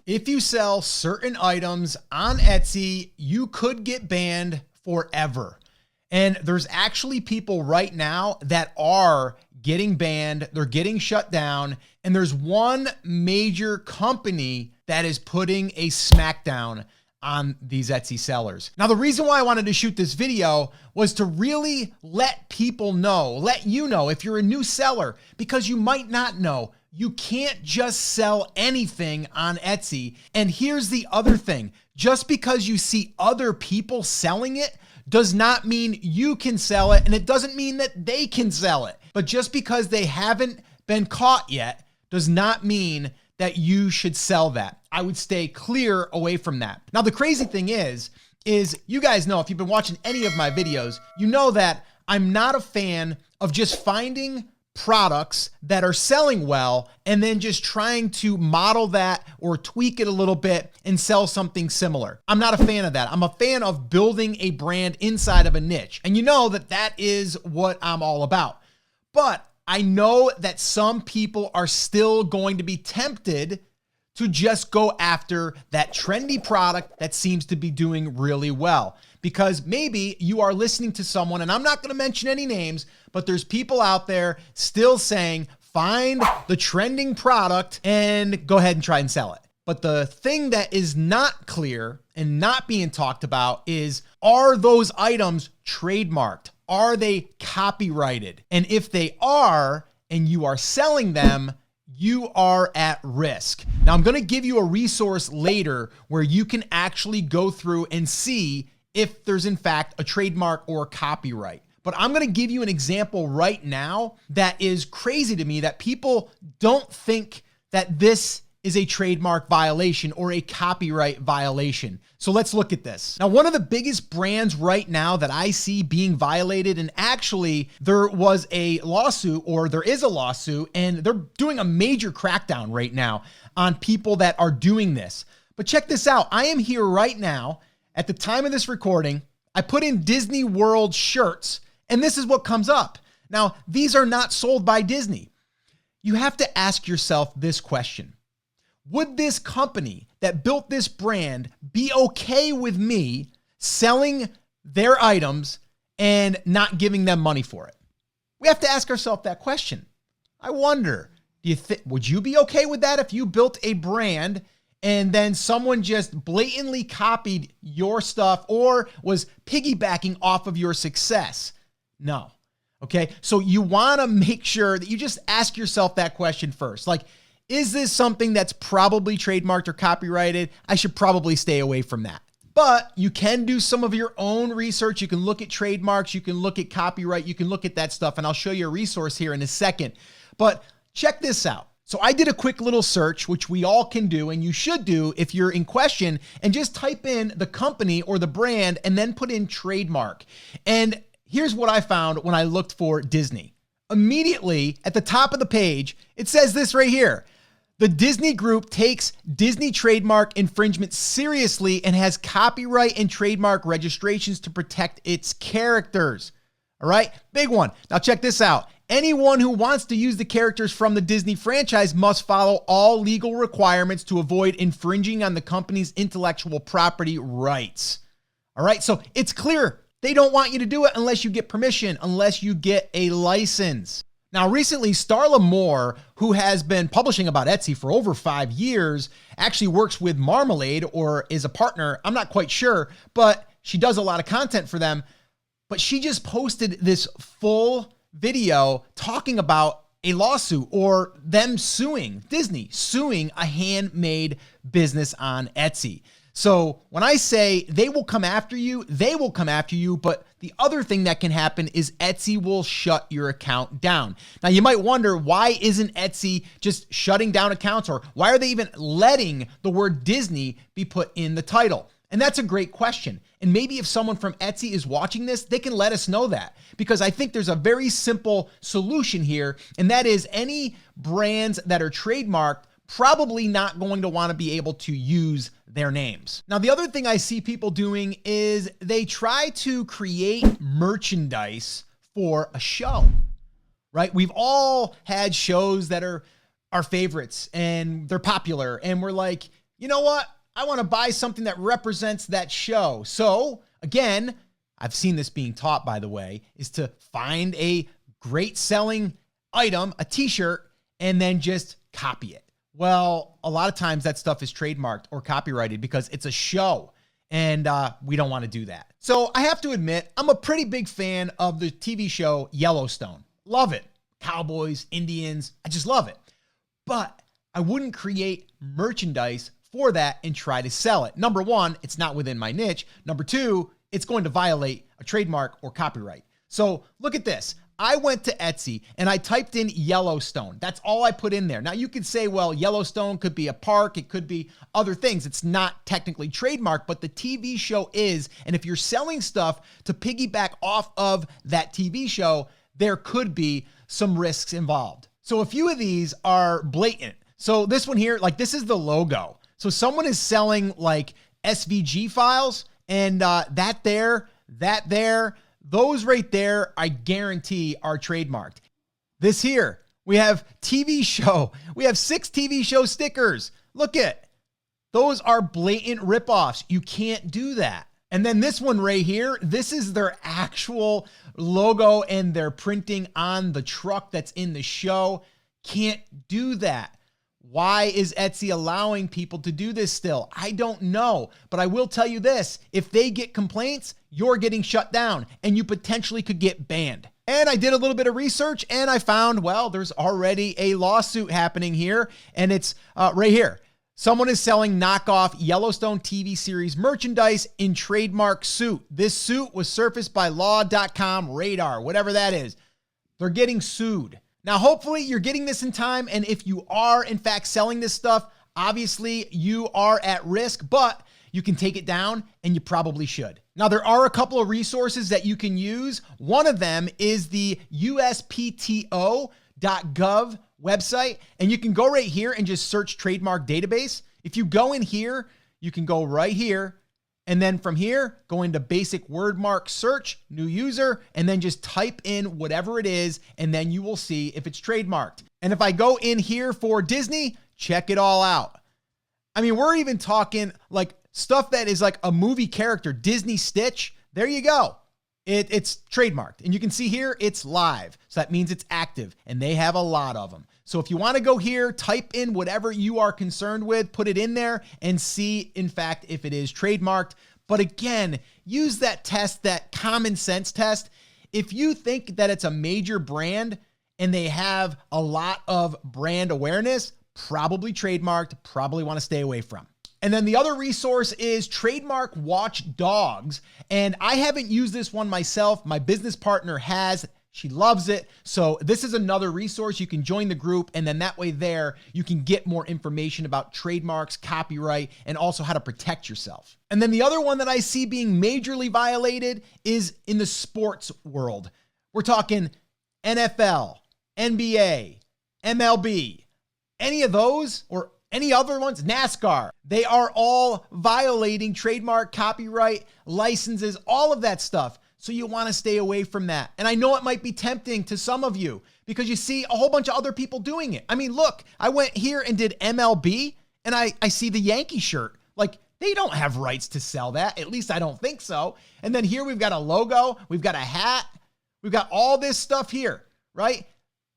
If you sell certain items on Etsy, you could get banned forever. And there's actually people right now that are getting banned, they're getting shut down, and there's one major company that is putting a smackdown on these Etsy sellers. Now, the reason why I wanted to shoot this video was to really let people know, let you know if you're a new seller, because you might not know, you can't just sell anything on Etsy. And here's the other thing, just because you see other people selling it does not mean you can sell it, and it doesn't mean that they can sell it. But just because they haven't been caught yet does not mean that you should sell that. I would stay clear away from that. Now, the crazy thing is you guys know, if you've been watching any of my videos, you know that I'm not a fan of just finding products that are selling well and then just trying to model that or tweak it a little bit and sell something similar. I'm not a fan of that. I'm a fan of building a brand inside of a niche. And you know that that is what I'm all about. But I know that some people are still going to be tempted to just go after that trendy product that seems to be doing really well. Because maybe you are listening to someone, and I'm not going to mention any names, but there's people out there still saying, find the trending product and go ahead and try and sell it. But the thing that is not clear and not being talked about is, are those items trademarked? Are they copyrighted? And if they are, and you are selling them, you are at risk. Now, I'm going to give you a resource later where you can actually go through and see if there's in fact a trademark or copyright. But I'm going to give you an example right now that is crazy to me, that people don't think that this is a trademark violation or a copyright violation. So let's look at this. Now, one of the biggest brands right now that I see being violated, and actually there was a lawsuit, or there is a lawsuit, and they're doing a major crackdown right now on people that are doing this. But check this out. I am here right now at the time of this recording. I put in Disney World shirts, and this is what comes up. Now, these are not sold by Disney. You have to ask yourself this question. Would this company that built this brand be okay with me selling their items and not giving them money for it? We have to ask ourselves that question. I wonder, would you be okay with that if you built a brand and then someone just blatantly copied your stuff or was piggybacking off of your success? No. Okay. So you want to make sure that you just ask yourself that question first. Like, is this something that's probably trademarked or copyrighted? I should probably stay away from that. But you can do some of your own research. You can look at trademarks. You can look at copyright. You can look at that stuff. And I'll show you a resource here in a second. But check this out. So I did a quick little search, which we all can do, and you should do if you're in question, and just type in the company or the brand and then put in trademark. And here's what I found when I looked for Disney. Immediately at the top of the page, it says this right here. The Disney Group takes Disney trademark infringement seriously and has copyright and trademark registrations to protect its characters. All right, big one. Now check this out. Anyone who wants to use the characters from the Disney franchise must follow all legal requirements to avoid infringing on the company's intellectual property rights. All right, so it's clear. They don't want you to do it unless you get permission, unless you get a license. Now, recently, Starla Moore, who has been publishing about Etsy for over 5 years, actually works with Marmalade or is a partner. I'm not quite sure, but she does a lot of content for them. But she just posted this full video talking about a lawsuit or them suing, Disney suing a handmade business on Etsy. So when I say they will come after you, they will come after you. But the other thing that can happen is Etsy will shut your account down. Now, you might wonder, why isn't Etsy just shutting down accounts, or why are they even letting the word Disney be put in the title? And that's a great question. And maybe if someone from Etsy is watching this, they can let us know that, because I think there's a very simple solution here. And that is, any brands that are trademarked probably not going to want to be able to use their names. Now, the other thing I see people doing is they try to create merchandise for a show, right? We've all had shows that are our favorites and they're popular, and we're like, you know what? I want to buy something that represents that show. So again, I've seen this being taught, by the way, is to find a great selling item, a t-shirt, and then just copy it. Well, a lot of times that stuff is trademarked or copyrighted because it's a show, and we don't want to do that. So I have to admit, I'm a pretty big fan of the TV show Yellowstone. Love it. Cowboys, Indians, I just love it. But I wouldn't create merchandise for that and try to sell it. Number one, it's not within my niche. Number two, it's going to violate a trademark or copyright. So look at this. I went to Etsy and I typed in Yellowstone. That's all I put in there. Now you could say, well, Yellowstone could be a park. It could be other things. It's not technically trademarked, but the TV show is. And if you're selling stuff to piggyback off of that TV show, there could be some risks involved. So a few of these are blatant. So this one here, like this is the logo. So someone is selling like SVG files and that there, those right there, I guarantee are trademarked. This here, we have TV show. We have 6 TV show stickers. Look at, those are blatant ripoffs. You can't do that. And then this one right here, this is their actual logo and they're printing on the truck that's in the show. Can't do that. Why is Etsy allowing people to do this still? I don't know, but I will tell you this. If they get complaints, you're getting shut down and you potentially could get banned. And I did a little bit of research and I found, well, there's already a lawsuit happening here and it's right here. Someone is selling knockoff Yellowstone TV series merchandise in trademark suit. This suit was surfaced by law.com radar, whatever that is. They're getting sued. Now, hopefully you're getting this in time. And if you are in fact selling this stuff, obviously you are at risk, but you can take it down and you probably should. Now, there are a couple of resources that you can use. One of them is the uspto.gov website, and you can go right here and just search trademark database. If you go in here, you can go right here. And then from here, go into basic word mark search, new user, and then just type in whatever it is, and then you will see if it's trademarked. And if I go in here for Disney, check it all out. I mean, we're even talking like stuff that is like a movie character, Disney Stitch. There you go. It's trademarked. And you can see here, it's live. So that means it's active, and they have a lot of them. So if you want to go here, type in whatever you are concerned with, put it in there and see, in fact, if it is trademarked. But again, use that test, that common sense test. If you think that it's a major brand and they have a lot of brand awareness, probably trademarked, probably want to stay away from. And then the other resource is Trademark Watchdogs. And I haven't used this one myself. My business partner has. She loves it. So this is another resource. You can join the group, and then that way there, you can get more information about trademarks, copyright, and also how to protect yourself. And then the other one that I see being majorly violated is in the sports world. We're talking NFL, NBA, MLB, any of those or any other ones, NASCAR, they are all violating trademark, copyright, licenses, all of that stuff. So you want to stay away from that. And I know it might be tempting to some of you because you see a whole bunch of other people doing it. I mean, look, I went here and did MLB and I see the Yankee shirt. Like, they don't have rights to sell that. At least I don't think so. And then here we've got a logo. We've got a hat. We've got all this stuff here, right?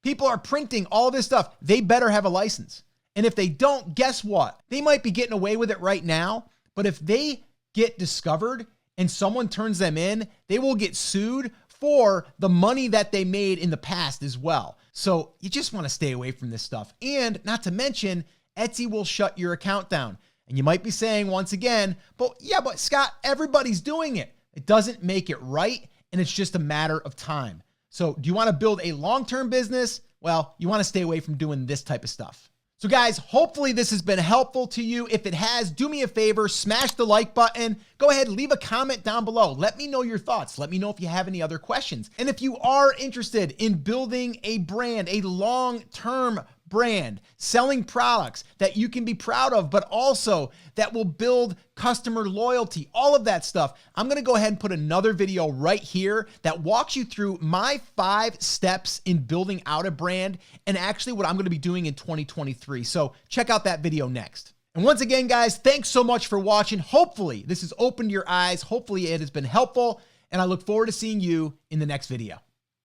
People are printing all this stuff. They better have a license. And if they don't, guess what? They might be getting away with it right now. But if they get discovered and someone turns them in, they will get sued for the money that they made in the past as well. So you just want to stay away from this stuff. And not to mention, Etsy will shut your account down. And you might be saying once again, but Scott, everybody's doing it. It doesn't make it right. And it's just a matter of time. So do you want to build a long-term business? Well, you want to stay away from doing this type of stuff. So guys, hopefully this has been helpful to you. If it has, do me a favor, smash the like button. Go ahead, leave a comment down below. Let me know your thoughts. Let me know if you have any other questions. And if you are interested in building a brand, a long-term brand, selling products that you can be proud of, but also that will build customer loyalty, all of that stuff, I'm going to go ahead and put another video right here that walks you through my 5 steps in building out a brand and actually what I'm going to be doing in 2023. So check out that video next. And once again, guys, thanks so much for watching. Hopefully this has opened your eyes. Hopefully it has been helpful. And I look forward to seeing you in the next video.